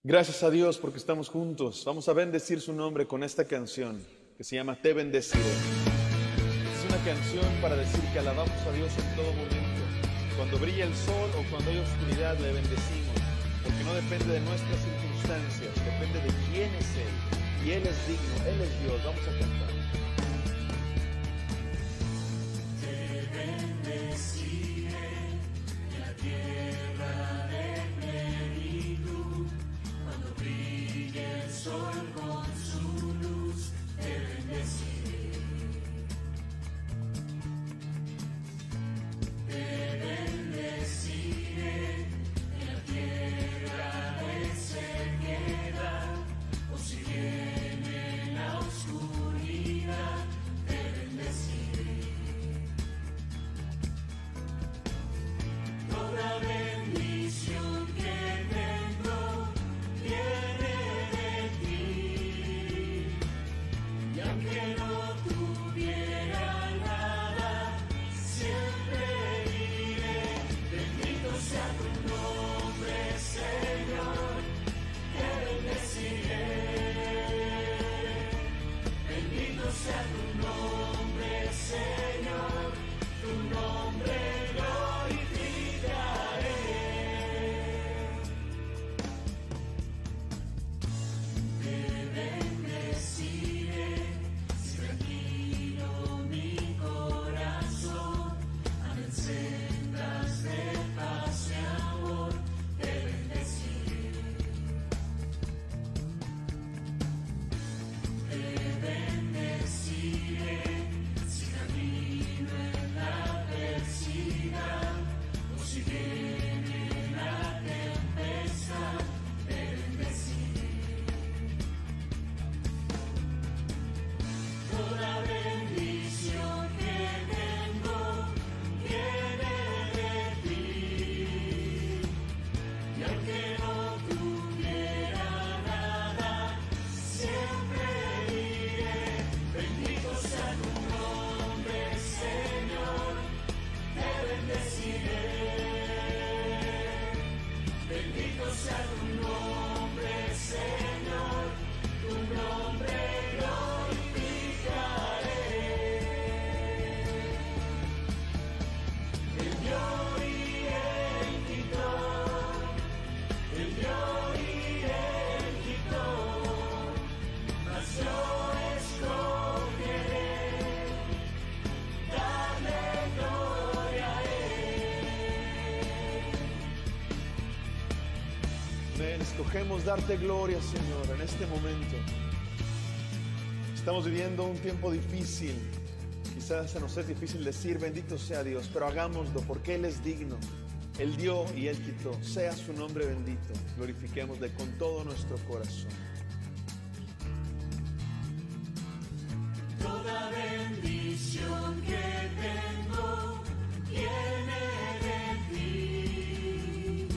Gracias a Dios porque estamos juntos. Vamos a bendecir su nombre con esta canción que se llama Te bendeciré. Es una canción para decir que alabamos a Dios en todo momento. Cuando brilla el sol o cuando hay oscuridad le bendecimos, porque no depende de nuestras circunstancias, depende de quién es Él. Y Él es digno, Él es Dios. Vamos a cantar. Te bendeciré en la tierra de plenitud. Cuando brille el sol con su luz, te bendeciré. Te bendeciré en la tierra de sequedad. O si viene la oscuridad, te bendeciré. Toda bendición que tengo viene de ti, y aunque no tuviera nada, siempre diré, bendito sea tu nombre, Señor, te bendeciré. Bendito sea tu nombre, Señor, tu nombre glorificaré. Te bendeciré, si tranquilo mi corazón, anda en sendas de paz y amor, te bendeciré. Te bendeciré, si camino en la adversidad, o si viene la tempestad, te bendeciré. Toda bendición que tengo viene de ti, y aunque no tuviera nada, siempre diré, bendito sea tu nombre, Señor, te bendeciré. Bendito sea tu nombre, Señor, tu nombre glorificaré. El dio y el quitó, el dio y el quitó, mas yo escogeré darle gloria a Él. Amén. Escogemos darte gloria, Señor, en este momento. Estamos viviendo un tiempo difícil. Quizás se nos es difícil decir bendito sea Dios, pero hagámoslo porque Él es digno. Él dio y Él quitó. Sea su nombre bendito. Glorifiquémosle con todo nuestro corazón. Toda bendición que tengo viene de ti,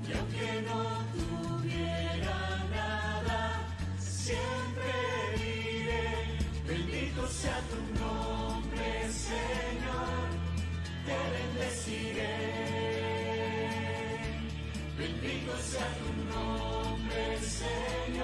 y aunque no tuviera nada, siempre diré, bendito sea tu nombre, Señor, te bendeciré. Bendito sea tu nombre, Señor.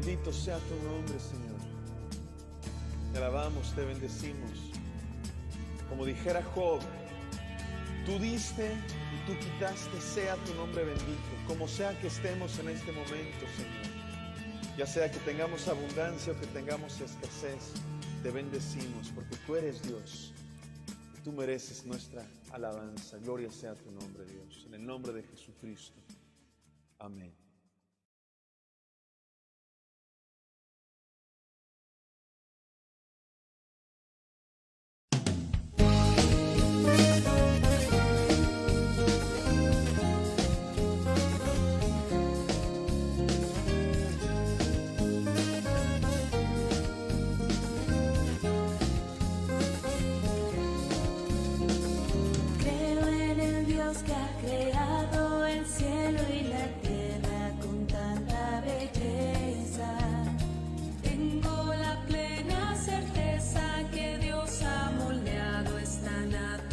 Bendito sea tu nombre, Señor. Te alabamos, te bendecimos. Como dijera Job, tú diste y tú quitaste, sea tu nombre bendito. Como sea que estemos en este momento, Señor, ya sea que tengamos abundancia o que tengamos escasez, te bendecimos porque tú eres Dios. Tú mereces nuestra alabanza. Gloria sea tu nombre, Dios. En el nombre de Jesucristo. Amén. Creo en el Dios que ha creado el cielo y la tierra con tanta belleza. Tengo la plena certeza que Dios ha moldeado esta naturaleza.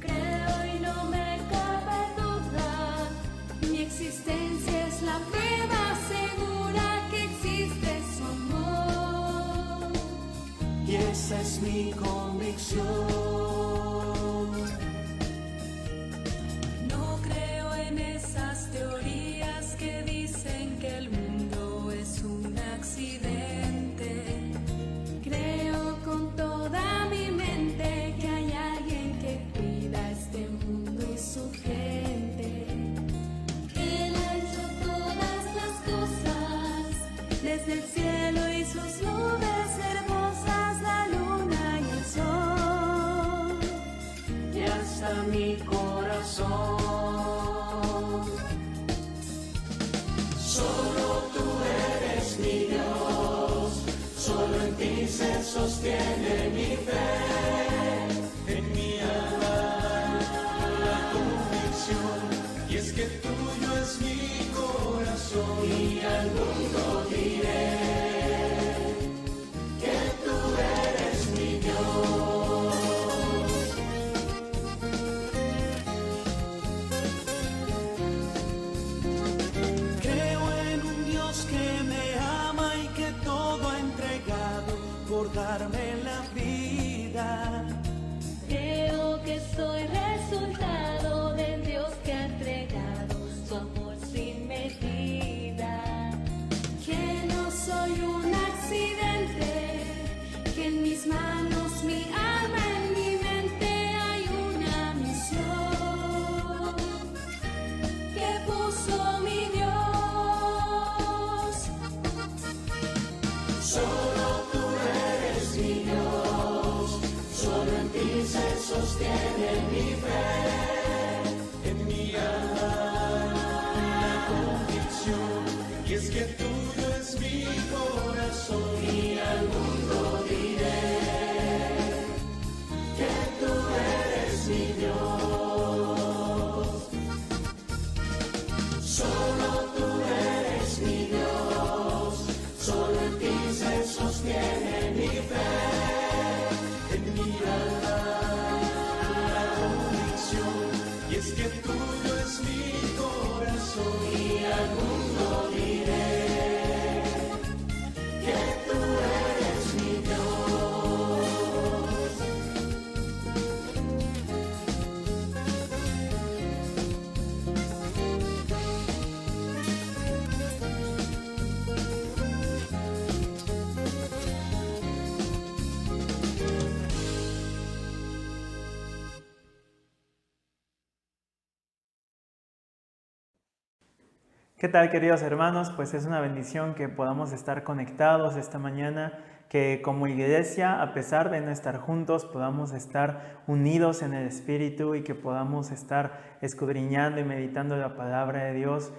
Creo y no me cabe duda, mi existencia es la prueba segura que existe su amor. Y esa es mi convicción. No creo en esas teorías que dicen que el mundo es un accidente. Creo con toda mi mente que hay alguien que cuida este mundo y su gente. Él ha hecho todas las cosas, desde el cielo y sus nubes hermosas, la luna y el sol, y hasta mi corazón. Solo tú eres mi Dios, solo en ti se sostiene mi fe. En mi alma la convicción, y es que tuyo es mi corazón, y al mundo diré que tú eres mi Dios. Creo en un Dios que me ama y que todo ha entregado por darme la vida. Creo que soy resultado del Dios que ha entregado su amor sin medida. Que no soy un accidente, que en mis manos, mi alma, en mi mente hay una misión que puso mi Dios. Solo tú eres mi Dios, solo en ti se sostiene mi fe. En mi alma la convicción, y es que tuyo es mi corazón, y al mundo diré que tú eres mi Dios. Solo tú eres mi Dios, solo en ti se sostiene mi fe. En mi alma la convicción, y es que tuyo es mi corazón, y al mundo diré que tú eres mi Dios. ¿Qué tal, queridos hermanos? Pues es una bendición que podamos estar conectados esta mañana, que como iglesia, a pesar de no estar juntos, podamos estar unidos en el Espíritu y que podamos estar escudriñando y meditando la palabra de Dios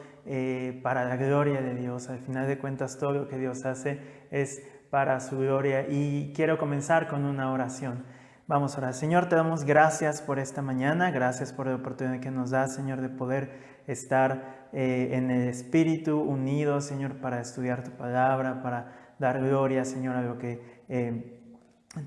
para la gloria de Dios. Al final de cuentas, todo lo que Dios hace es para su gloria. Y quiero comenzar con una oración. Vamos a orar. Señor, te damos gracias por esta mañana, gracias por la oportunidad que nos das, Señor, de poder estar en el Espíritu unidos, Señor, para estudiar tu palabra, para dar gloria, Señor, a lo que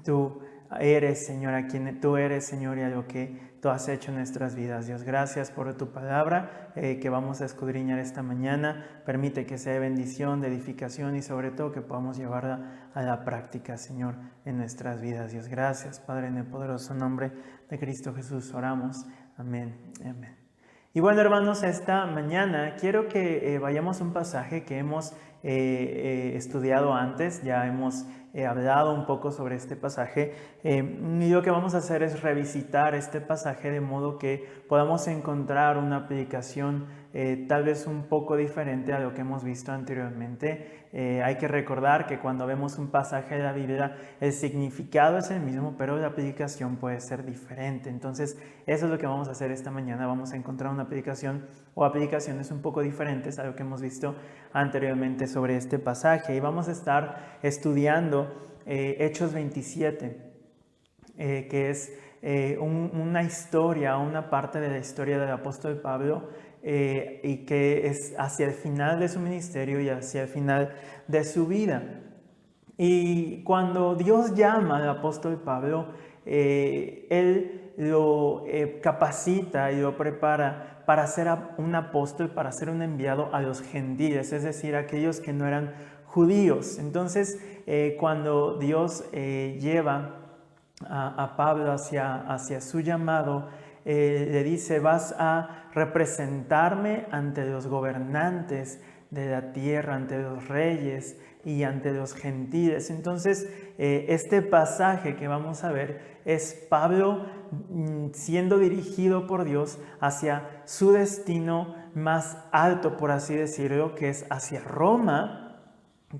tú eres, Señor, a quien tú eres, Señor, y a lo que tú has hecho en nuestras vidas. Dios, gracias por tu palabra que vamos a escudriñar esta mañana. Permite que sea de bendición, de edificación y sobre todo que podamos llevarla a la práctica, Señor, en nuestras vidas. Dios, gracias, Padre, en el poderoso nombre de Cristo Jesús oramos. Amén. Amén. Y bueno, hermanos, esta mañana quiero que vayamos a un pasaje que hemos estudiado antes, ya hemos hablado un poco sobre este pasaje y lo que vamos a hacer es revisitar este pasaje de modo que podamos encontrar una aplicación tal vez un poco diferente a lo que hemos visto anteriormente. Hay que recordar que cuando vemos un pasaje de la Biblia, el significado es el mismo, pero la aplicación puede ser diferente. Entonces, eso es lo que vamos a hacer esta mañana. Vamos a encontrar una aplicación o aplicaciones un poco diferentes a lo que hemos visto anteriormente sobre este pasaje. Y vamos a estar estudiando Hechos 27, que es una historia, una parte de la historia del apóstol Pablo, y que es hacia el final de su ministerio y hacia el final de su vida. Y cuando Dios llama al apóstol Pablo, Él lo capacita y lo prepara para ser un apóstol, para ser un enviado a los gentiles, es decir, aquellos que no eran judíos. Entonces, cuando Dios lleva a Pablo hacia su llamado, le dice: vas a representarme ante los gobernantes de la tierra, ante los reyes y ante los gentiles. Entonces, este pasaje que vamos a ver es Pablo siendo dirigido por Dios hacia su destino más alto, por así decirlo, que es hacia Roma,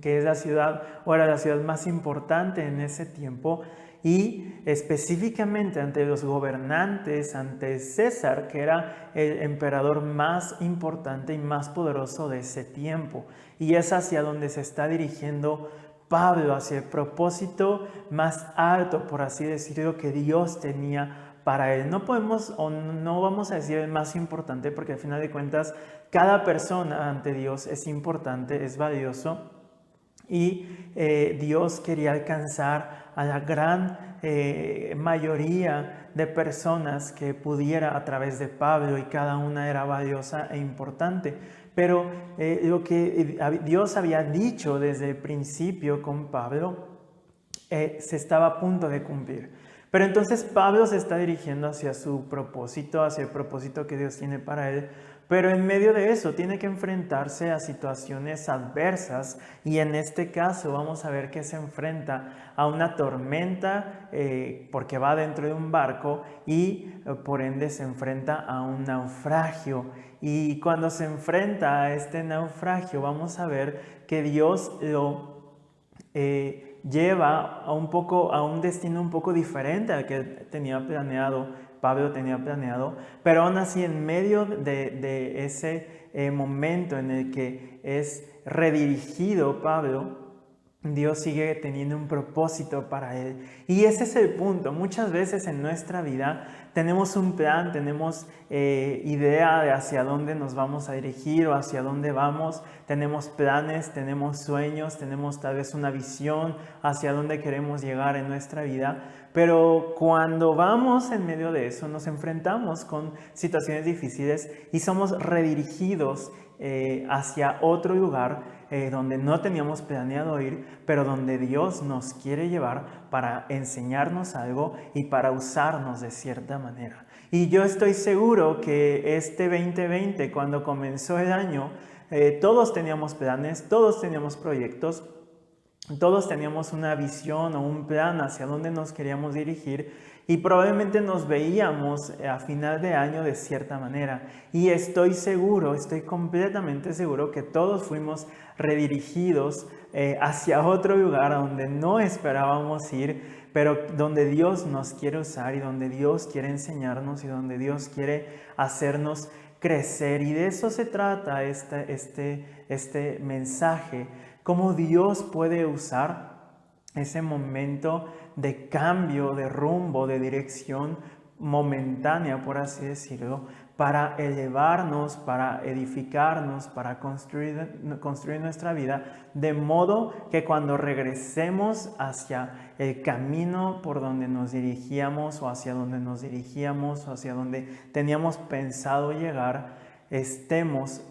que es la ciudad, o era la ciudad más importante en ese tiempo, y específicamente ante los gobernantes, ante César, que era el emperador más importante y más poderoso de ese tiempo. Y es hacia donde se está dirigiendo Pablo, hacia el propósito más alto, por así decirlo, que Dios tenía para él. No podemos, o no vamos a decir el más importante, porque al final de cuentas cada persona ante Dios es importante, es valioso. Y Dios quería alcanzar a la gran mayoría de personas que pudiera a través de Pablo, y cada una era valiosa e importante. Pero lo que Dios había dicho desde el principio con Pablo se estaba a punto de cumplir. Pero entonces Pablo se está dirigiendo hacia su propósito, hacia el propósito que Dios tiene para él. Pero en medio de eso tiene que enfrentarse a situaciones adversas, y en este caso vamos a ver que se enfrenta a una tormenta porque va dentro de un barco, y por ende se enfrenta a un naufragio. Y cuando se enfrenta a este naufragio vamos a ver que Dios lo lleva a un destino un poco diferente al que Pablo tenía planeado, pero aún así en medio de ese momento en el que es redirigido Pablo, Dios sigue teniendo un propósito para él. Y ese es el punto. Muchas veces en nuestra vida tenemos un plan, tenemos idea de hacia dónde nos vamos a dirigir o hacia dónde vamos. Tenemos planes, tenemos sueños, tenemos tal vez una visión hacia dónde queremos llegar en nuestra vida. Pero cuando vamos en medio de eso, nos enfrentamos con situaciones difíciles y somos redirigidos hacia otro lugar donde no teníamos planeado ir, pero donde Dios nos quiere llevar para enseñarnos algo y para usarnos de cierta manera. Y yo estoy seguro que este 2020, cuando comenzó el año, todos teníamos planes, todos teníamos proyectos, todos teníamos una visión o un plan hacia dónde nos queríamos dirigir, y probablemente nos veíamos a final de año de cierta manera. Y estoy completamente seguro que todos fuimos redirigidos hacia otro lugar donde no esperábamos ir, pero donde Dios nos quiere usar y donde Dios quiere enseñarnos y donde Dios quiere hacernos crecer. Y de eso se trata este mensaje, cómo Dios puede usar ese momento de cambio, de rumbo, de dirección momentánea, por así decirlo, para elevarnos, para edificarnos, para construir nuestra vida, de modo que cuando regresemos hacia el camino por donde nos dirigíamos o hacia donde nos dirigíamos o hacia donde teníamos pensado llegar, estemos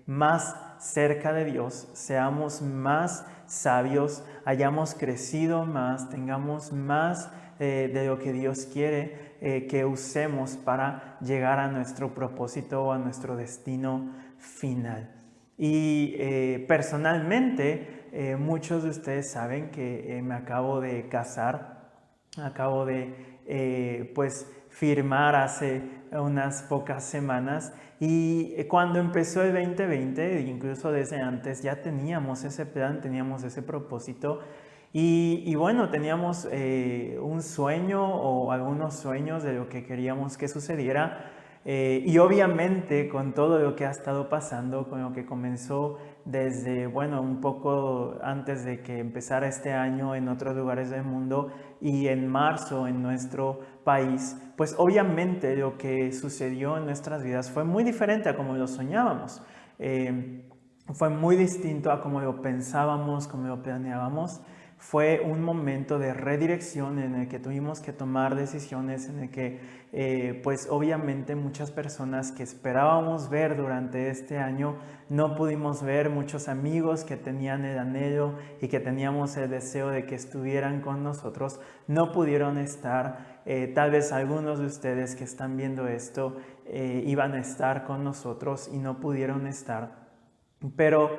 más cerca de Dios, seamos más sabios, hayamos crecido más, tengamos más de lo que Dios quiere que usemos para llegar a nuestro propósito o a nuestro destino final. Y personalmente, muchos de ustedes saben que me acabo de casar, acabo de pues firmar hace unas pocas semanas, y cuando empezó el 2020, incluso desde antes, ya teníamos ese plan, teníamos ese propósito. Y bueno, teníamos un sueño o algunos sueños de lo que queríamos que sucediera, y obviamente con todo lo que ha estado pasando, con lo que comenzó desde, bueno, un poco antes de que empezara este año en otros lugares del mundo y en marzo en nuestro país, pues obviamente lo que sucedió en nuestras vidas fue muy diferente a como lo soñábamos. Fue muy distinto a como lo pensábamos, como lo planeábamos. Fue un momento de redirección en el que tuvimos que tomar decisiones, en el que pues obviamente muchas personas que esperábamos ver durante este año no pudimos ver, muchos amigos que tenían el anhelo y que teníamos el deseo de que estuvieran con nosotros, no pudieron estar. Tal vez algunos de ustedes que están viendo esto iban a estar con nosotros y no pudieron estar, pero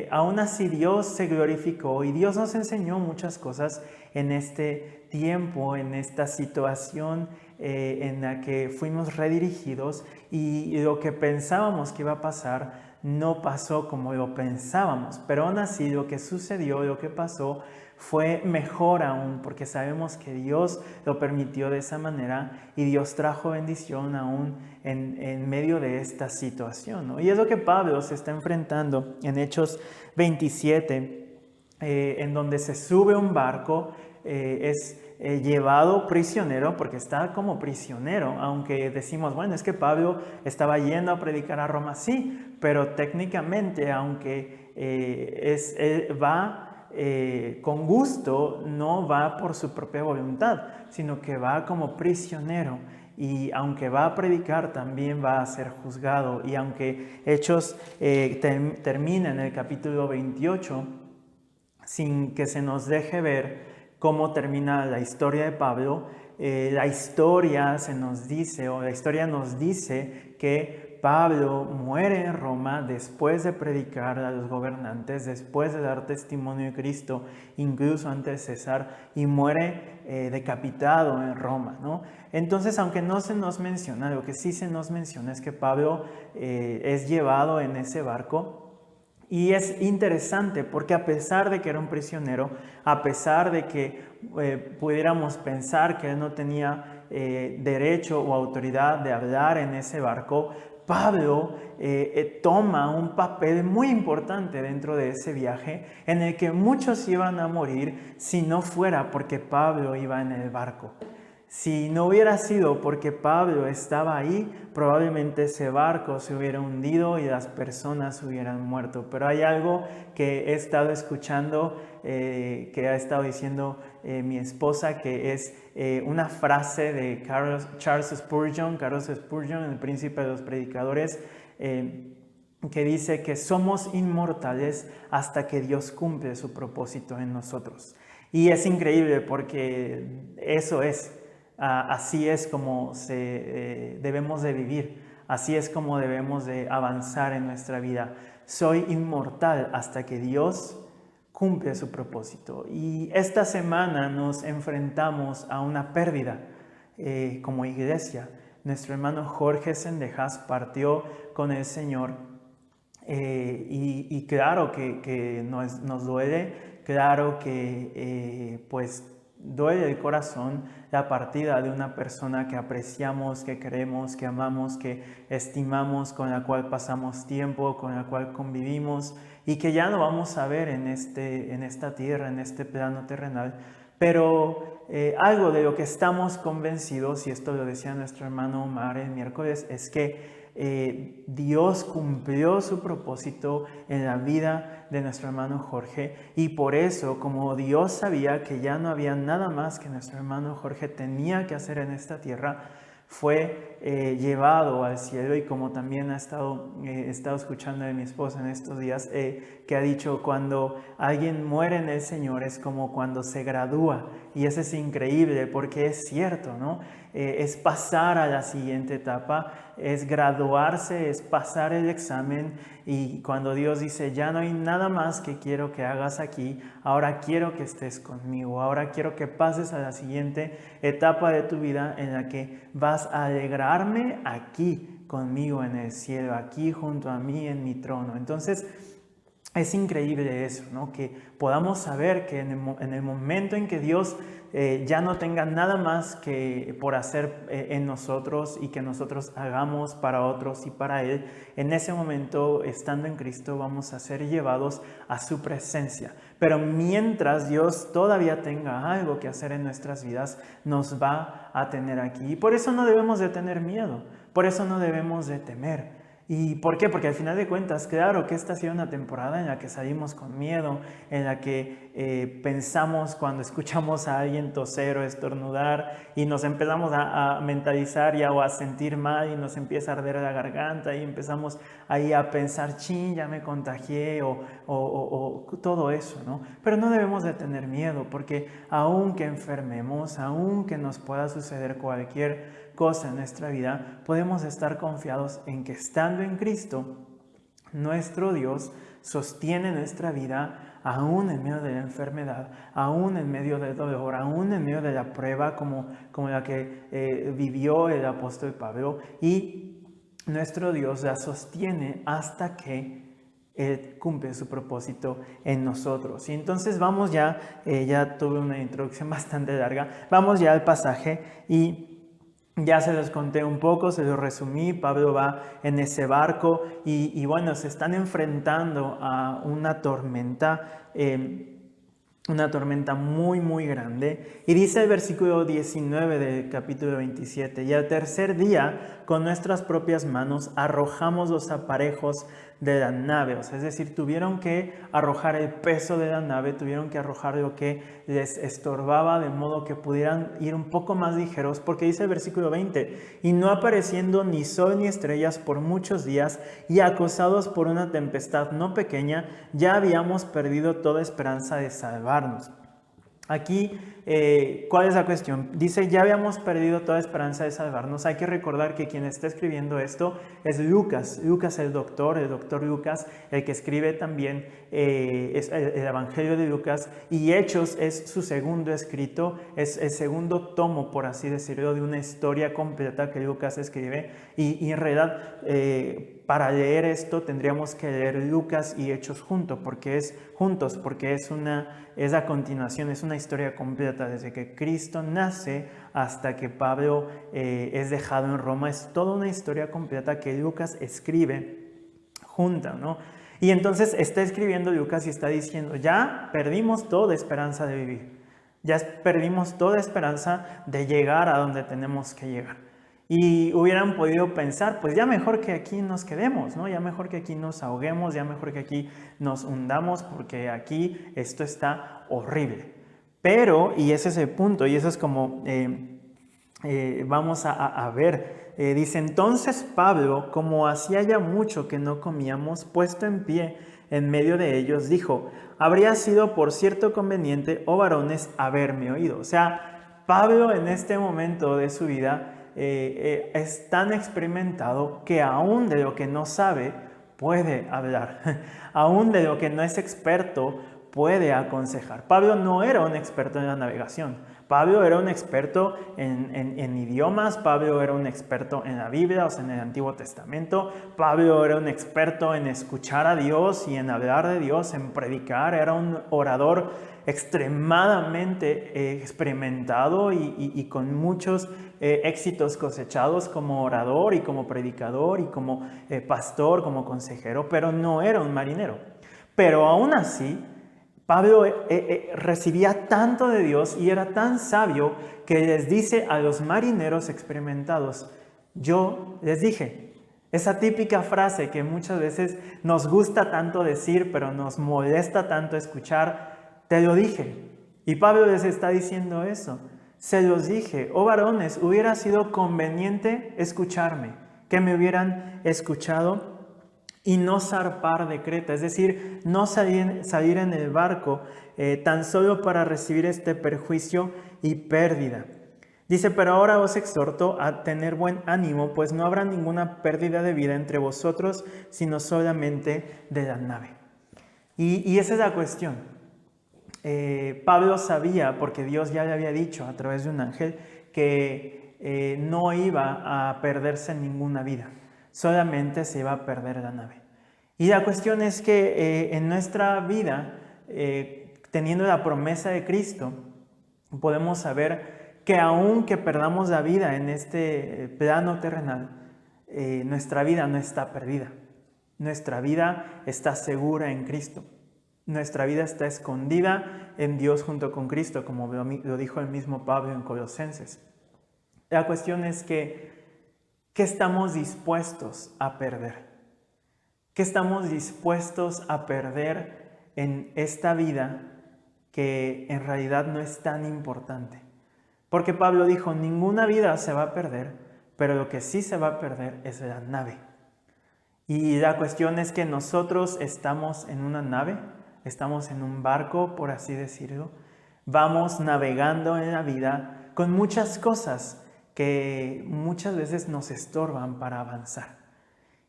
aún así Dios se glorificó y Dios nos enseñó muchas cosas en este tiempo, en esta situación en la que fuimos redirigidos, y lo que pensábamos que iba a pasar no pasó como lo pensábamos, pero aún así lo que sucedió, lo que pasó fue mejor aún, porque sabemos que Dios lo permitió de esa manera y Dios trajo bendición aún en medio de esta situación, ¿no? Y es lo que Pablo se está enfrentando en Hechos 27, en donde se sube a un barco, es llevado prisionero, porque está como prisionero, aunque decimos, bueno, es que Pablo estaba yendo a predicar a Roma, sí, pero técnicamente, aunque va con gusto, no va por su propia voluntad, sino que va como prisionero, y aunque va a predicar, también va a ser juzgado. Y aunque Hechos termina en el capítulo 28, sin que se nos deje ver cómo termina la historia de Pablo, la historia nos dice que Pablo muere en Roma después de predicar a los gobernantes, después de dar testimonio de Cristo, incluso antes de César, y muere decapitado en Roma, ¿no? Entonces, aunque no se nos menciona, lo que sí se nos menciona es que Pablo es llevado en ese barco. Y es interesante porque a pesar de que era un prisionero, a pesar de que pudiéramos pensar que él no tenía derecho o autoridad de hablar en ese barco, Pablo toma un papel muy importante dentro de ese viaje, en el que muchos iban a morir si no fuera porque Pablo iba en el barco. Si no hubiera sido porque Pablo estaba ahí, probablemente ese barco se hubiera hundido y las personas hubieran muerto. Pero hay algo que he estado escuchando, que ha estado diciendo mi esposa, que es una frase de Charles Spurgeon, el príncipe de los predicadores, que dice que somos inmortales hasta que Dios cumple su propósito en nosotros. Y es increíble porque eso es. Así es como debemos de vivir, así es como debemos de avanzar en nuestra vida. Soy inmortal hasta que Dios cumple su propósito. Y esta semana nos enfrentamos a una pérdida como iglesia. Nuestro hermano Jorge Sendejas partió con el Señor, y claro que nos duele, claro que pues duele el corazón la partida de una persona que apreciamos, que queremos, que amamos, que estimamos, con la cual pasamos tiempo, con la cual convivimos, y que ya no vamos a ver en esta tierra, en este plano terrenal. Pero algo de lo que estamos convencidos, y esto lo decía nuestro hermano Omar el miércoles, es que Dios cumplió su propósito en la vida de nuestro hermano Jorge, y por eso, como Dios sabía que ya no había nada más que nuestro hermano Jorge tenía que hacer en esta tierra, fue llevado al cielo. Y como también he estado escuchando de mi esposa en estos días, que ha dicho, cuando alguien muere en el Señor es como cuando se gradúa, y eso es increíble porque es cierto, ¿no? Es pasar a la siguiente etapa, es graduarse, es pasar el examen, y cuando Dios dice, ya no hay nada más que quiero que hagas aquí, ahora quiero que estés conmigo, ahora quiero que pases a la siguiente etapa de tu vida en la que vas a alegrarme aquí conmigo en el cielo, aquí junto a mí en mi trono. Entonces, es increíble eso, ¿no? Que podamos saber que en el momento en que Dios ya no tenga nada más que por hacer en nosotros, y que nosotros hagamos para otros y para Él, en ese momento, estando en Cristo, vamos a ser llevados a su presencia. Pero mientras Dios todavía tenga algo que hacer en nuestras vidas, nos va a tener aquí. Y por eso no debemos de tener miedo, por eso no debemos de temer. ¿Y por qué? Porque al final de cuentas, claro que esta ha sido una temporada en la que salimos con miedo, en la que pensamos cuando escuchamos a alguien toser o estornudar, y nos empezamos a mentalizar o a sentir mal, y nos empieza a arder la garganta, y empezamos ahí a pensar, chin, ya me contagié, o todo eso, ¿no? Pero no debemos de tener miedo, porque aunque enfermemos, aunque nos pueda suceder cualquier cosa en nuestra vida, podemos estar confiados en que, estando en Cristo, nuestro Dios sostiene nuestra vida aún en medio de la enfermedad, aún en medio del dolor, aún en medio de la prueba como la que vivió el apóstol Pablo, y nuestro Dios la sostiene hasta que Él cumple su propósito en nosotros. Y entonces vamos ya tuve una introducción bastante larga, vamos ya al pasaje, y ya se los conté un poco, se los resumí. Pablo va en ese barco y bueno, se están enfrentando a una tormenta muy, muy grande. Y dice el versículo 19 del capítulo 27, y al tercer día, con nuestras propias manos, arrojamos los aparejos de la nave. O sea, es decir, tuvieron que arrojar el peso de la nave, tuvieron que arrojar lo que les estorbaba, de modo que pudieran ir un poco más ligeros, porque dice el versículo 20, y no apareciendo ni sol ni estrellas por muchos días, y acosados por una tempestad no pequeña, ya habíamos perdido toda esperanza de salvarnos. Aquí, ¿cuál es la cuestión? Dice, ya habíamos perdido toda esperanza de salvarnos. Hay que recordar que quien está escribiendo esto es Lucas. Lucas, el doctor Lucas, el que escribe también es el Evangelio de Lucas, y Hechos es su segundo escrito, es el segundo tomo, por así decirlo, de una historia completa que Lucas escribe. Y en realidad, para leer esto tendríamos que leer Lucas y Hechos juntos, porque es a continuación, es una historia completa desde que Cristo nace hasta que Pablo es dejado en Roma. Es toda una historia completa que Lucas escribe junta, ¿no? Y entonces está escribiendo Lucas y está diciendo, ya perdimos toda esperanza de vivir, ya perdimos toda esperanza de llegar a donde tenemos que llegar. Y hubieran podido pensar, pues ya mejor que aquí nos quedemos, ¿no? Ya mejor que aquí nos ahoguemos, ya mejor que aquí nos hundamos, porque aquí esto está horrible. Pero, y ese es el punto, y eso es como vamos a ver, dice, entonces Pablo, como hacía ya mucho que no comíamos, puesto en pie en medio de ellos, dijo, habría sido por cierto conveniente, oh varones, haberme oído. O sea, Pablo en este momento de su vida es tan experimentado que aún de lo que no sabe puede hablar, aún de lo que no es experto puede aconsejar. Pablo no era un experto en la navegación, Pablo era un experto en idiomas, Pablo era un experto en la Biblia, o sea, en el Antiguo Testamento, Pablo era un experto en escuchar a Dios y en hablar de Dios, en predicar, era un orador extremadamente experimentado y con muchos éxitos cosechados como orador y como predicador y como pastor, como consejero, pero no era un marinero. Pero aún así, Pablo recibía tanto de Dios y era tan sabio que les dice a los marineros experimentados, yo les dije, esa típica frase que muchas veces nos gusta tanto decir, pero nos molesta tanto escuchar, te lo dije. Y Pablo les está diciendo eso. Se los dije, oh varones, hubiera sido conveniente escucharme, que me hubieran escuchado y no zarpar de Creta, es decir, no salir en el barco tan solo para recibir este perjuicio y pérdida. Dice, pero ahora os exhorto a tener buen ánimo, pues no habrá ninguna pérdida de vida entre vosotros, sino solamente de la nave. Y esa es la cuestión. Pablo sabía, porque Dios ya le había dicho a través de un ángel, que no iba a perderse ninguna vida, solamente se iba a perder la nave. Y la cuestión es que en nuestra vida, teniendo la promesa de Cristo, podemos saber que aunque perdamos la vida en este plano terrenal, nuestra vida no está perdida. Nuestra vida está segura en Cristo. Nuestra vida está escondida en Dios junto con Cristo, como lo dijo el mismo Pablo en Colosenses. La cuestión es que, ¿qué estamos dispuestos a perder? ¿Qué estamos dispuestos a perder en esta vida que en realidad no es tan importante? Porque Pablo dijo, ninguna vida se va a perder, pero lo que sí se va a perder es la nave. Y la cuestión es que nosotros estamos en una nave, estamos en un barco, por así decirlo. Vamos navegando en la vida con muchas cosas que muchas veces nos estorban para avanzar.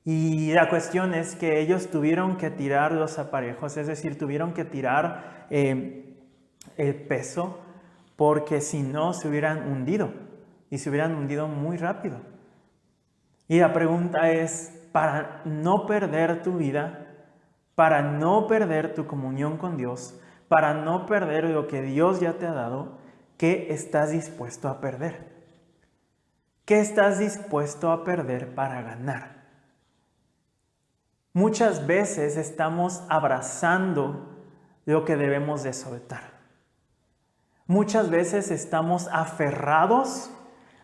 Y la cuestión es que ellos tuvieron que tirar los aparejos, es decir, tuvieron que tirar el peso, porque si no se hubieran hundido, y se hubieran hundido muy rápido. Y la pregunta es, para no perder tu vida, para no perder tu comunión con Dios, para no perder lo que Dios ya te ha dado, ¿qué estás dispuesto a perder? ¿Qué estás dispuesto a perder para ganar? Muchas veces estamos abrazando lo que debemos de soltar. Muchas veces estamos aferrados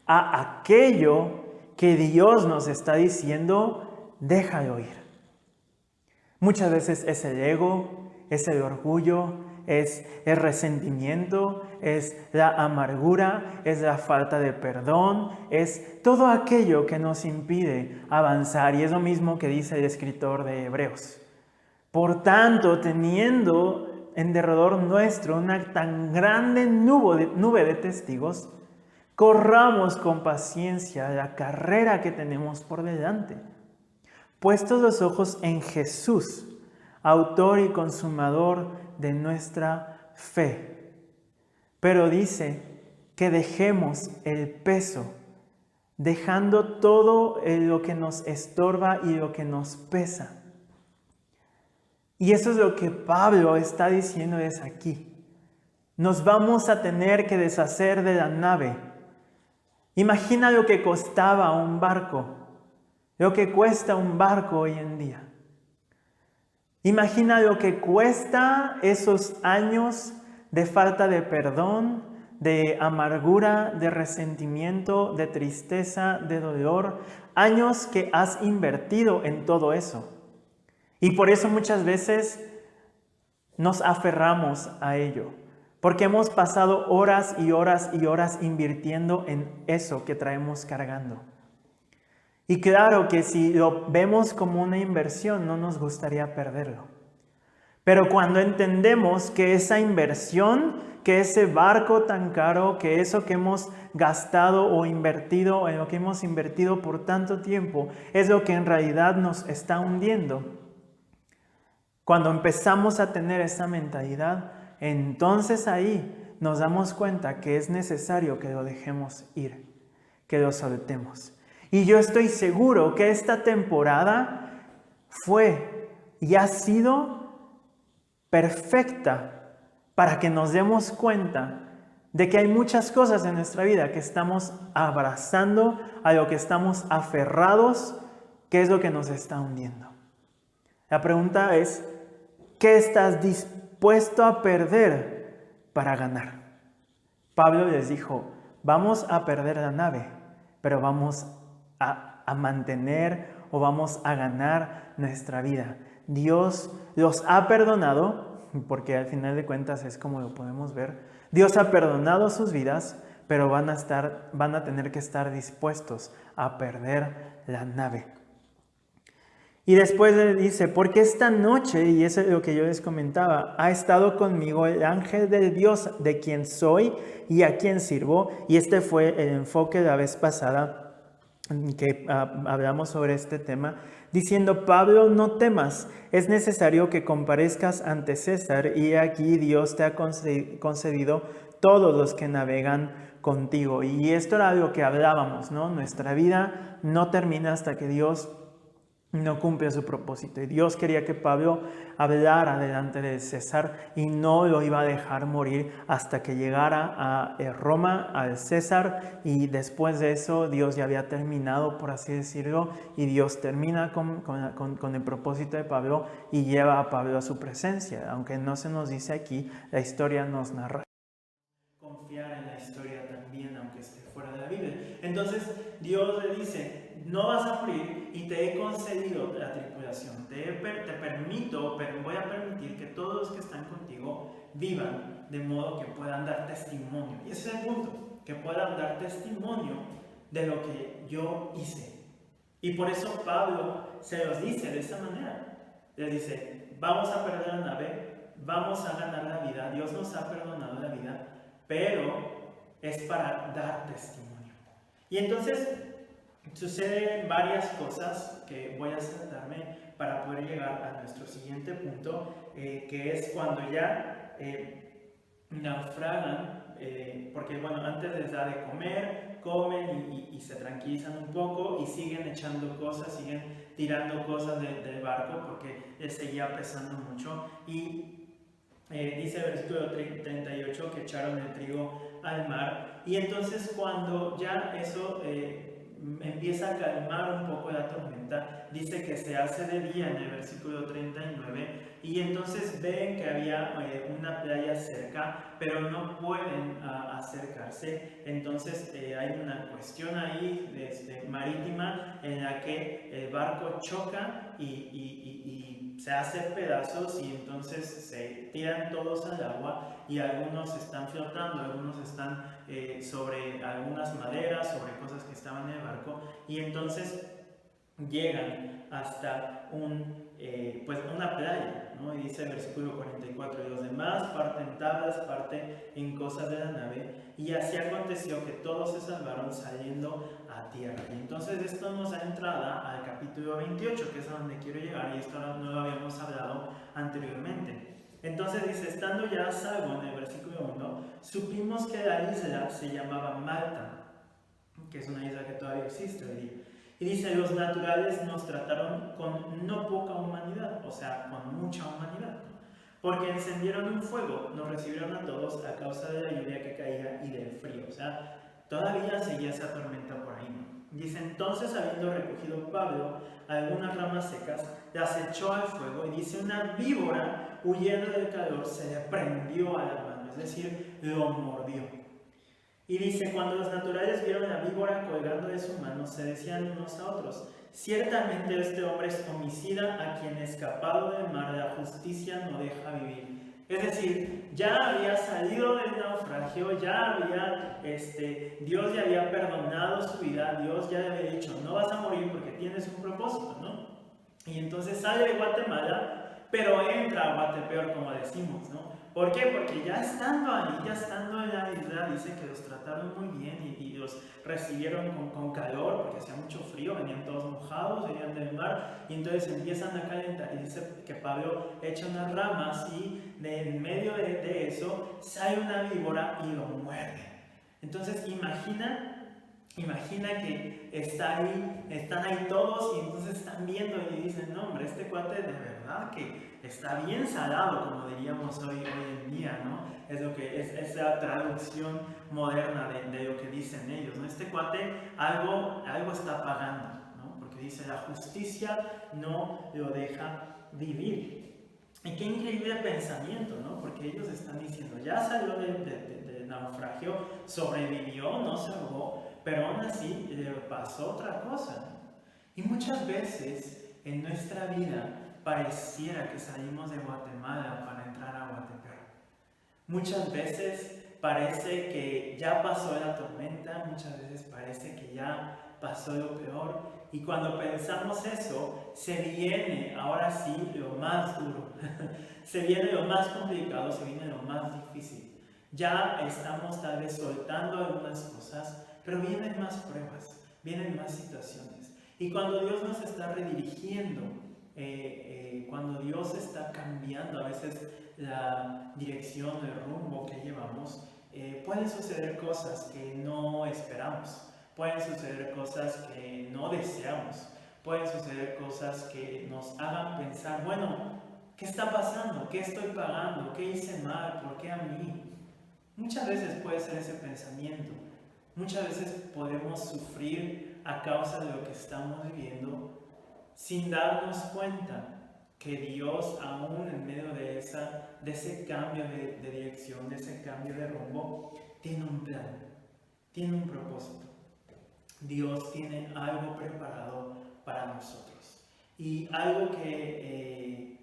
a aquello que Dios nos está diciendo, déjalo ir. Muchas veces es el ego, es el orgullo, es el resentimiento, es la amargura, es la falta de perdón, es todo aquello que nos impide avanzar. Y es lo mismo que dice el escritor de Hebreos. Por tanto, teniendo en derredor nuestro una tan grande nube de testigos, corramos con paciencia la carrera que tenemos por delante, puestos los ojos en Jesús, autor y consumador de nuestra fe. Pero dice que dejemos el peso, dejando todo lo que nos estorba y lo que nos pesa. Y eso es lo que Pablo está diciendo es aquí. Nos vamos a tener que deshacer de la nave. Imagina lo que costaba un barco, lo que cuesta un barco hoy en día. Imagina lo que cuesta esos años de falta de perdón, de amargura, de resentimiento, de tristeza, de dolor. Años que has invertido en todo eso. Y por eso muchas veces nos aferramos a ello. Porque hemos pasado horas y horas y horas invirtiendo en eso que traemos cargando. Y claro que si lo vemos como una inversión, no nos gustaría perderlo. Pero cuando entendemos que esa inversión, que ese barco tan caro, que eso que hemos gastado o invertido, en lo que hemos invertido por tanto tiempo, es lo que en realidad nos está hundiendo. Cuando empezamos a tener esa mentalidad, entonces ahí nos damos cuenta que es necesario que lo dejemos ir, que lo soltemos. Y yo estoy seguro que esta temporada fue y ha sido perfecta para que nos demos cuenta de que hay muchas cosas en nuestra vida que estamos abrazando, a lo que estamos aferrados, que es lo que nos está hundiendo. La pregunta es, ¿qué estás puesto a perder para ganar. Pablo les dijo, vamos a perder la nave, pero vamos a mantener o vamos a ganar nuestra vida. Dios los ha perdonado, porque al final de cuentas es como lo podemos ver. Dios ha perdonado sus vidas, pero van a tener que estar dispuestos a perder la nave. Y después le dice, porque esta noche, y eso es lo que yo les comentaba, ha estado conmigo el ángel de Dios, de quien soy y a quien sirvo. Y este fue el enfoque de la vez pasada que hablamos sobre este tema, diciendo, Pablo, no temas, es necesario que comparezcas ante César, y aquí Dios te ha concedido todos los que navegan contigo. Y esto era lo que hablábamos, ¿no? Nuestra vida no termina hasta que Dios no cumple su propósito. Y Dios quería que Pablo hablara delante de César y no lo iba a dejar morir hasta que llegara a Roma, al César, y después de eso Dios ya había terminado, por así decirlo, y Dios termina con el propósito de Pablo y lleva a Pablo a su presencia. Aunque no se nos dice aquí, la historia nos narra. Confiar en la historia también, aunque esté fuera de la Biblia. Entonces Dios le dice, no vas a morir y te he concedido la tripulación. Voy a permitir que todos los que están contigo vivan de modo que puedan dar testimonio. Y ese es el punto, que puedan dar testimonio de lo que yo hice. Y por eso Pablo se los dice de esa manera. Les dice, vamos a perder la nave, vamos a ganar la vida, Dios nos ha perdonado la vida, pero es para dar testimonio. Y entonces suceden varias cosas que voy a saltarme para poder llegar a nuestro siguiente punto, que es cuando ya naufragan, porque bueno, antes les da de comer, comen y se tranquilizan un poco y siguen echando cosas, siguen tirando cosas del barco porque les seguía pesando mucho. Y dice el versículo 38 que echaron el trigo al mar. Y entonces cuando ya eso empieza a calmar un poco la tormenta, dice que se hace de día en el versículo 39, y entonces ven que había una playa cerca, pero no pueden acercarse. Entonces hay una cuestión ahí marítima en la que el barco choca y se hace pedazos, y entonces se tiran todos al agua, y algunos están flotando, algunos están sobre algunas maderas, sobre cosas que estaban en el barco, y entonces llegan hasta una playa, ¿no? Y dice el versículo 44, y los demás parten tablas, parten en cosas de la nave, y así aconteció que todos se salvaron saliendo a tierra. Y entonces esto nos da entrada al capítulo 28, que es a donde quiero llegar, y esto no lo habíamos hablado anteriormente. Entonces dice, estando ya a salvo, en el versículo 1, supimos que la isla se llamaba Malta, que es una isla que todavía existe hoy día. Y dice, los naturales nos trataron con no poca humanidad, o sea, con mucha humanidad, ¿no? Porque encendieron un fuego, nos recibieron a todos a causa de la lluvia que caía y del frío. O sea, todavía seguía esa tormenta por ahí, ¿no? Dice, entonces habiendo recogido Pablo algunas ramas secas, las echó al fuego, y dice, una víbora huyendo del calor se le prendió a la mano, es decir, lo mordió. Y dice, cuando los naturales vieron la víbora colgando de su mano, se decían unos a otros, ciertamente este hombre es homicida, a quien escapado del mar la justicia no deja vivir. Es decir, ya había salido del naufragio, Dios le había perdonado su vida, Dios ya le había dicho, no vas a morir porque tienes un propósito, ¿no? Y entonces sale de Guatemala, pero entra a Guatepeor, como decimos, ¿no? ¿Por qué? Porque ya estando ahí, ya estando en la isla, dice que los trataron muy bien y los recibieron con calor, porque hacía mucho frío, venían todos mojados, venían del mar, y entonces empiezan a calentar. Y dice que Pablo echa unas ramas, y en medio de eso sale una víbora y lo muerde. Entonces imagina que están ahí todos, y entonces están viendo y dicen, no hombre, este cuate de verdad que está bien salado, como diríamos hoy en día, ¿no? Es lo que es la traducción moderna de lo que dicen ellos, ¿no? Este cuate algo está pagando, ¿no? Porque dice, la justicia no lo deja vivir. Y qué increíble pensamiento, ¿no? Porque ellos están diciendo, ya salió del naufragio, sobrevivió, no se ahogó, pero aún así le pasó otra cosa. Y muchas veces en nuestra vida pareciera que salimos de Guatemala para entrar a Guatepeor. Muchas veces parece que ya pasó la tormenta, muchas veces parece que ya pasó lo peor. Y cuando pensamos eso, se viene ahora sí lo más duro, se viene lo más complicado, se viene lo más difícil. Ya estamos tal vez soltando algunas cosas, pero vienen más pruebas, vienen más situaciones. Y cuando Dios nos está redirigiendo, cuando Dios está cambiando a veces la dirección, el rumbo que llevamos, pueden suceder cosas que no esperamos. Pueden suceder cosas que no deseamos, pueden suceder cosas que nos hagan pensar, bueno, ¿qué está pasando? ¿Qué estoy pagando? ¿Qué hice mal? ¿Por qué a mí? Muchas veces puede ser ese pensamiento, muchas veces podemos sufrir a causa de lo que estamos viviendo sin darnos cuenta que Dios, aún en medio de ese cambio de dirección, de ese cambio de rumbo, tiene un plan, tiene un propósito. Dios tiene algo preparado para nosotros. Y algo que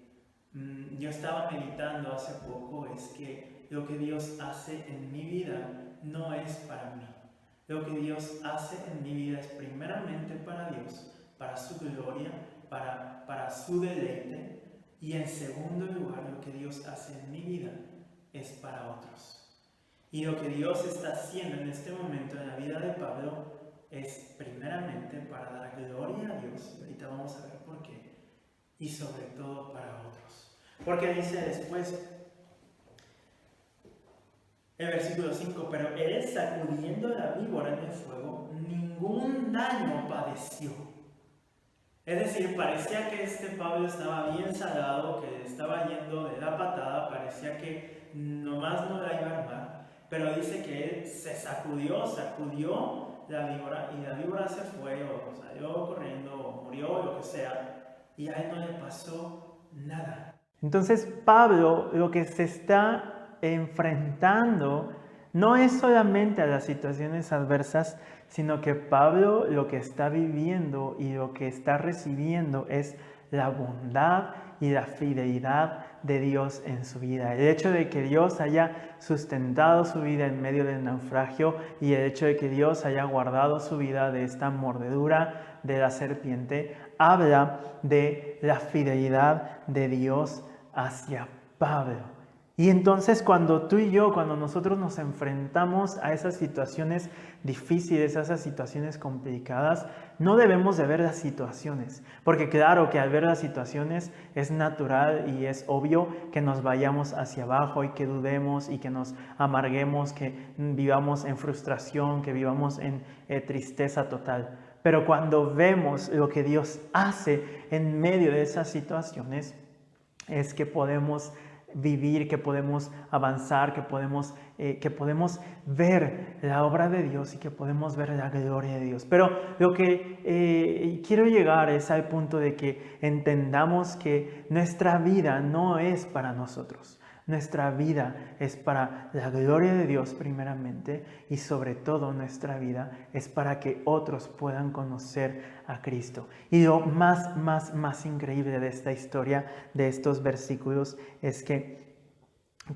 yo estaba meditando hace poco es que lo que Dios hace en mi vida no es para mí. Lo que Dios hace en mi vida es primeramente para Dios, para su gloria, para su deleite. Y en segundo lugar, lo que Dios hace en mi vida es para otros. Y lo que Dios está haciendo en este momento en la vida de Pablo es primeramente para dar gloria a Dios, y ahorita vamos a ver por qué, y sobre todo para otros. Porque dice después, el versículo 5, pero él sacudiendo la víbora en el fuego, ningún daño padeció. Es decir, parecía que este Pablo estaba bien salado, que estaba yendo de la patada, parecía que nomás no la iba a armar, pero dice que él se sacudió la víbora, y la víbora se fue, o salió corriendo, o murió, o lo que sea, y a él no le pasó nada. Entonces Pablo lo que se está enfrentando no es solamente a las situaciones adversas, sino que Pablo lo que está viviendo y lo que está recibiendo es la bondad y la fidelidad de Dios en su vida. El hecho de que Dios haya sustentado su vida en medio del naufragio y el hecho de que Dios haya guardado su vida de esta mordedura de la serpiente, habla de la fidelidad de Dios hacia Pablo. Y entonces cuando tú y yo, cuando nosotros nos enfrentamos a esas situaciones difíciles, a esas situaciones complicadas, no debemos de ver las situaciones. Porque claro que al ver las situaciones es natural y es obvio que nos vayamos hacia abajo y que dudemos y que nos amarguemos, que vivamos en frustración, que vivamos en tristeza total. Pero cuando vemos lo que Dios hace en medio de esas situaciones, es que podemos vivir, que podemos avanzar, que podemos ver la obra de Dios y que podemos ver la gloria de Dios. Pero lo que quiero llegar es al punto de que entendamos que nuestra vida no es para nosotros. Nuestra vida es para la gloria de Dios primeramente, y sobre todo nuestra vida es para que otros puedan conocer a Cristo. Y lo más increíble de esta historia, de estos versículos, es que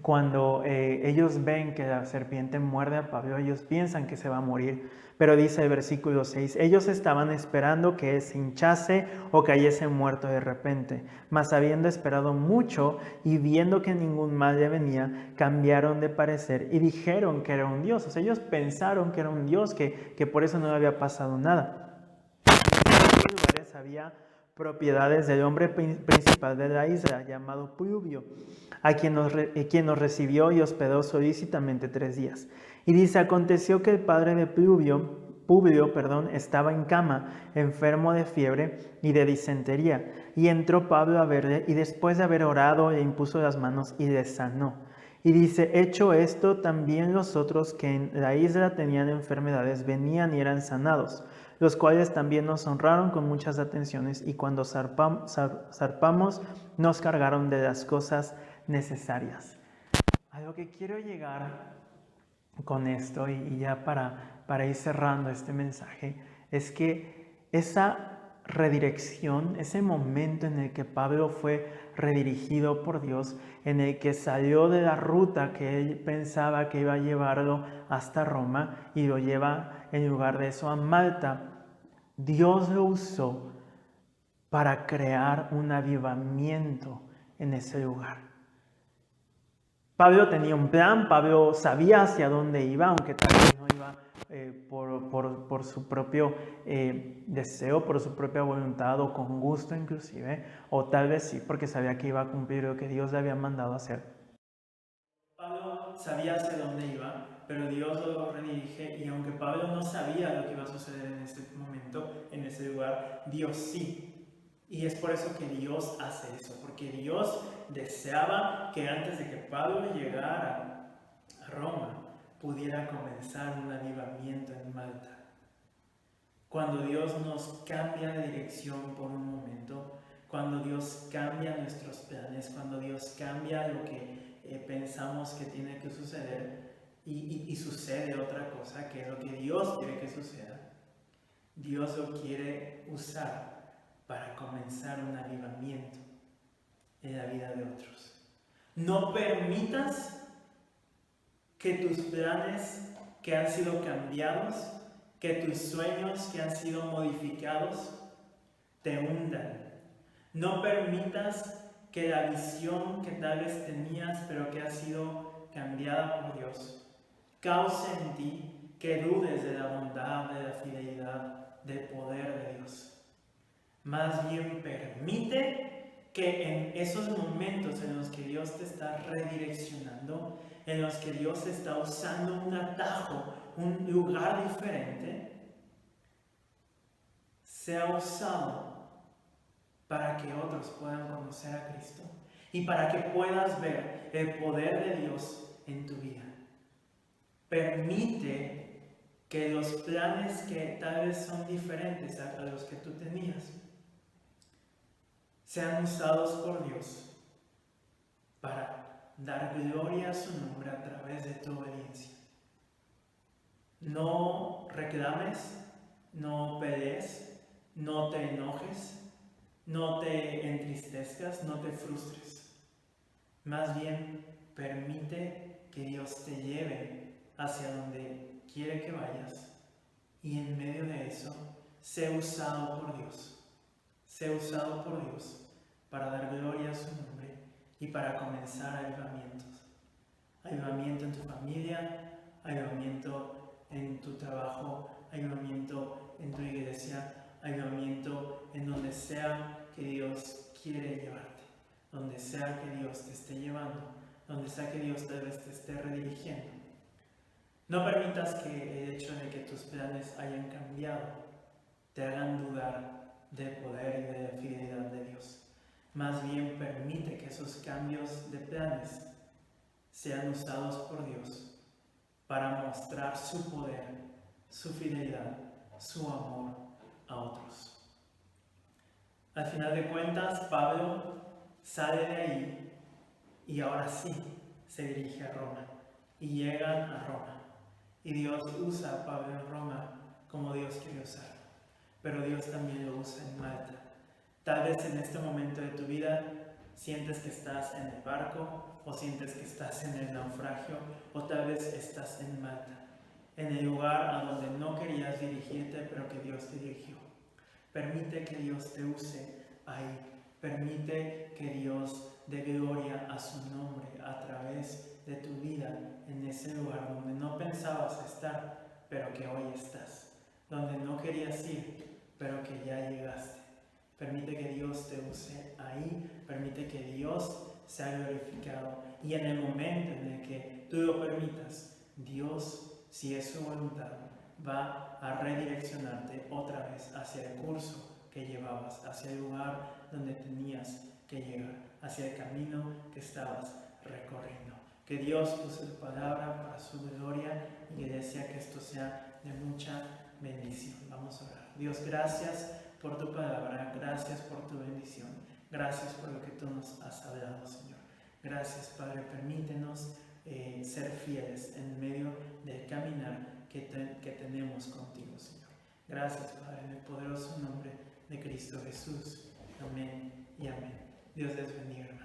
cuando ellos ven que la serpiente muerde a Pablo, ellos piensan que se va a morir. Pero dice el versículo 6, ellos estaban esperando que él se hinchase o cayese muerto de repente. Mas habiendo esperado mucho y viendo que ningún mal le venía, cambiaron de parecer y dijeron que era un dios. O sea, ellos pensaron que era un dios, que por eso no le había pasado nada. En estos lugares había propiedades del hombre principal de la isla, llamado Publio, a quien nos recibió y hospedó solícitamente 3 días. Y dice, aconteció que el padre de Publio, estaba en cama, enfermo de fiebre y de disentería. Y entró Pablo a verle, y después de haber orado, le impuso las manos y le sanó. Y dice, hecho esto, también los otros que en la isla tenían enfermedades venían y eran sanados. los cuales también nos honraron con muchas atenciones y cuando zarpamos nos cargaron de las cosas necesarias. A lo que quiero llegar con esto y ya para ir cerrando este mensaje es que esa redirección, ese momento en el que Pablo fue redirigido por Dios, en el que salió de la ruta que él pensaba que iba a llevarlo hasta Roma y lo lleva en lugar de eso a Malta, Dios lo usó para crear un avivamiento en ese lugar. Pablo tenía un plan, Pablo sabía hacia dónde iba, aunque tal vez no iba por su propio deseo, por su propia voluntad o con gusto inclusive, o tal vez sí, porque sabía que iba a cumplir lo que Dios le había mandado hacer. Pablo sabía hacia dónde iba, pero Dios lo redirige y aunque Pablo no sabía lo que iba a suceder en ese momento, en ese lugar, Dios sí. Y es por eso que Dios hace eso, porque Dios deseaba que antes de que Pablo llegara a Roma, pudiera comenzar un avivamiento en Malta. Cuando Dios nos cambia de dirección por un momento, cuando Dios cambia nuestros planes, cuando Dios cambia lo que pensamos que tiene que suceder y sucede otra cosa, que es lo que Dios quiere que suceda, Dios lo quiere usar para comenzar un avivamiento en la vida de otros. No permitas que tus planes que han sido cambiados, que tus sueños que han sido modificados, te hundan. No permitas que la visión que tal vez tenías, pero que ha sido cambiada por Dios, cause en ti que dudes de la bondad, de la fidelidad, del poder de Dios. Más bien permite que en esos momentos en los que Dios te está redireccionando, en los que Dios está usando un atajo, un lugar diferente, sea usado para que otros puedan conocer a Cristo y para que puedas ver el poder de Dios en tu vida. Permite que los planes que tal vez son diferentes a los que tú tenías sean usados por Dios para dar gloria a su nombre a través de tu obediencia. No reclames, no pelees, no te enojes, no te entristezcas, no te frustres. Más bien, permite que Dios te lleve hacia donde quiere que vayas y en medio de eso, sé usado por Dios. Sé usado por Dios para dar gloria a su nombre y para comenzar avivamientos. Avivamiento en tu familia, avivamiento en tu trabajo, avivamiento en tu iglesia, avivamiento en donde sea que Dios quiere llevarte, donde sea que Dios te esté llevando, donde sea que Dios tal vez te esté redirigiendo. No permitas que el hecho de que tus planes hayan cambiado te hagan dudar del poder y de la fidelidad de Dios. Más bien permite que esos cambios de planes sean usados por Dios para mostrar su poder, su fidelidad, su amor a otros. Al final de cuentas, Pablo sale de ahí y ahora sí se dirige a Roma y llegan a Roma. Y Dios usa a Pablo en Roma como Dios quiere usar, pero Dios también lo usa en Malta. Tal vez en este momento de tu vida sientes que estás en el barco o sientes que estás en el naufragio o tal vez estás en Malta, en el lugar a donde no querías dirigirte pero que Dios te dirigió. Permite que Dios te use ahí. Permite que Dios dé gloria a su nombre a través de tu vida en ese lugar donde no pensabas estar pero que hoy estás, donde no querías ir pero que ya llegaste. Permite que Dios te use ahí, permite que Dios sea glorificado y en el momento en el que tú lo permitas, Dios, si es su voluntad, va a redireccionarte otra vez hacia el curso que llevabas, hacia el lugar donde tenías que llegar, hacia el camino que estabas recorriendo. Que Dios use su palabra para su gloria y que desea que esto sea de mucha bendición. Vamos a orar. Dios, gracias por tu palabra, gracias por tu bendición, gracias por lo que tú nos has hablado, Señor. Gracias, Padre, permítenos ser fieles en medio del caminar que tenemos contigo, Señor. Gracias, Padre, en el poderoso nombre de Cristo Jesús. Amén y amén. Dios les bendiga, hermanos.